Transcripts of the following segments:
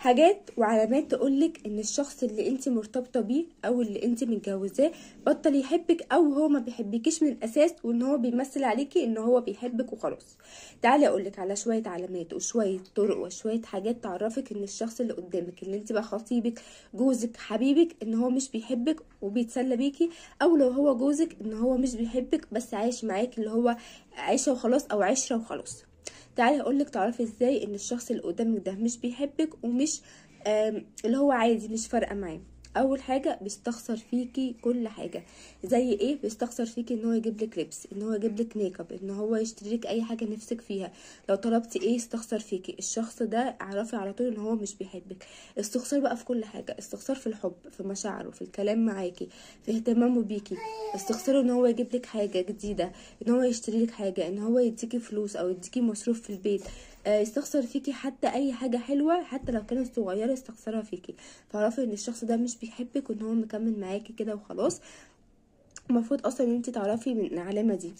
حاجات وعلامات تقولك ان الشخص اللي انت مرتبطه بيه او اللي انت متجوزاه بطل يحبك، او هو ما بيحبكيش من الاساس، وان هو بيمثل عليكي ان هو بيحبك وخلاص. تعالي اقولك على شويه علامات وشويه طرق وشويه حاجات تعرفك ان الشخص اللي قدامك، اللي انت بقى خطيبك، جوزك، حبيبك، ان هو مش بيحبك وبيتسلى بيكي، او لو هو جوزك ان هو مش بيحبك بس عايش معاكي اللي هو عيشه وخلاص او عشره وخلاص. تعالي اقولك تعرفي ازاي ان الشخص اللي قدامك ده مش بيحبك ومش اللي هو عادي مش فارقه معاه. اول حاجه بيستخسر فيكي كل حاجه. زي ايه؟ بيستخسر فيكي ان هو يجيب لك لبس، ان هو يجيب لك ميك اب، ان هو يشتري لك اي حاجه نفسك فيها. لو طلبتي ايه يستخسر فيكي. الشخص ده اعرفي على طول ان هو مش بيحبك. استخسار بقى في كل حاجه، استخسار في الحب، في مشاعره، في الكلام معاكي، في اهتمامه بيكي. استخساره ان هو يجيب لك حاجه جديده، ان هو يشتري لك حاجه، ان هو يديكي فلوس او يديكي مصروف في البيت. يستخسر فيكي حتى اي حاجه حلوه، حتى لو كانت صغيره يستخسرها فيكي. فاعرفي ان الشخص ده مش بيحبك وان هو مكمل معاكي كده وخلاص. المفروض اصلا ان انت تعرفي من العلامه دي.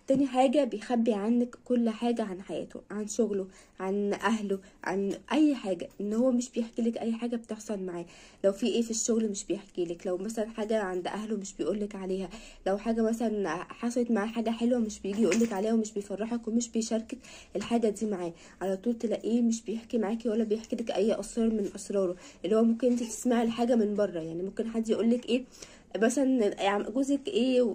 تاني حاجة بيخبي عنك كل حاجة عن حياته، عن شغله، عن اهله، عن اي حاجة. ان هو مش بيحكي لك اي حاجة بتحصل معاه. لو في ايه في الشغل مش بيحكي لك، لو مثلا حاجة عند اهله مش بيقولك عليها، لو حاجة مثلا حصلت معاه حاجة حلوة مش بيجي يقولك عليها ومش بيفرحك ومش بيشاركك الحاجة دي معاه. على طول تلاقيه مش بيحكي معاكي ولا بيحكي لك اي اسرار من اسراره. اللي هو ممكن انت تسمعي الحاجة من بره، يعني ممكن حد يقولك ايه مثلا جوزك ايه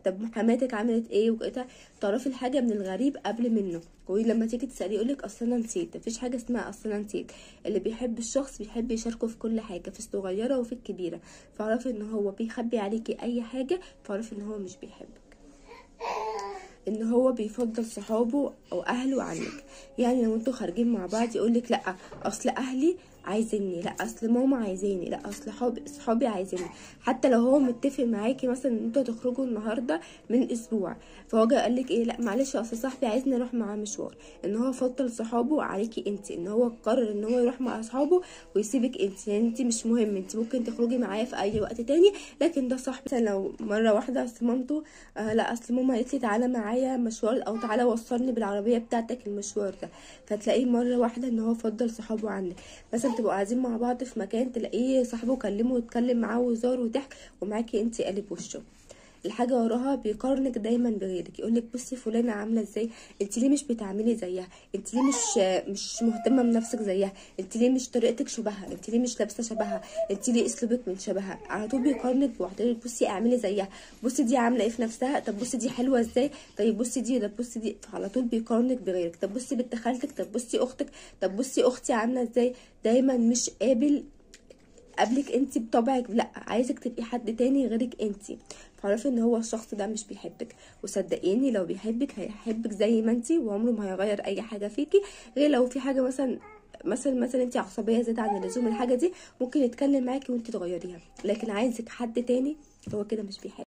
طب حماتك عملت ايه وكده. تعرفي الحاجه من الغريب قبل منه. ولما تيجي تساليه يقولك اصل انا نسيت. مفيش حاجه اسمها اصل انا نسيت. اللي بيحب الشخص بيحب يشاركه في كل حاجه، في الصغيره وفي الكبيره. فاعرفي ان هو بيخبي عليكي اي حاجه، فاعرفي ان هو مش بيحبك. ان هو بيفضل صحابه او اهله عنك. يعني لو انتوا خارجين مع بعض يقولك لا اصل اهلي عايزيني، لا اصل ماما عايزاني، لا اصل صحابي عايزيني. حتى لو هو متفق معاكي مثلا ان انتوا تخرجوا النهارده من اسبوع، فهو جه قالك ايه لا معلش اصل صاحبي عايزني اروح معاه مشوار. ان هو فضل صحابه عليكي انت، ان هو قرر ان هو يروح مع اصحابه ويسيبك انت. يعني انت مش مهم، انت ممكن تخرجي معاه في اي وقت تاني، لكن ده صاحبي. مثلا لو مره واحده اصل مامته لا اصل ماما قالت لي تعالى معايا مشوار، او تعالى وصلني بالعربيه بتاعتك المشوار ده. فتلاقيه مره واحده ان هو فضل صحابه عنك. مثلا تبقوا قاعدين مع بعض في مكان تلاقيه صاحبه كلمه واتكلم معاه وهزار وضحك، ومعاكي انت قالب وشه. الحاجه وراها بيقارنك دايما بغيرك. يقولك بصي فلانه عامله ازاي، انت ليه مش بتعملي زيها، انت ليه مش مهتمه بنفسك زيها، انت ليه مش طريقتك شبهها، انت ليه مش لابسه شبهها، انت ليه اسلوبك من شبهها. على طول بيقارنك بواحده. بصي اعملي زيها، بصي دي عامله ايه في نفسها، طب بصي دي حلوه ازاي، طيب بصي دي، طب بصي دي. على طول بيقارنك بغيرك. طب بصي بنت خالتك، طب بصي اختك، طب بصي اختي عامله ازاي. دايما مش قبلك انت بطبعك، لا عايزك تبقي حد تاني غيرك انت. فعرفي ان هو الشخص ده مش بيحبك. وصدقيني لو بيحبك هيحبك زي ما انت، وعمره ما هيغير اي حاجه فيكي. غير لو في حاجه مثلا انت عصبيه زياده عن اللزوم، الحاجه دي ممكن يتكلم معاكي وانت تغيريها. لكن عايزك حد تاني، هو كده مش بيحبك.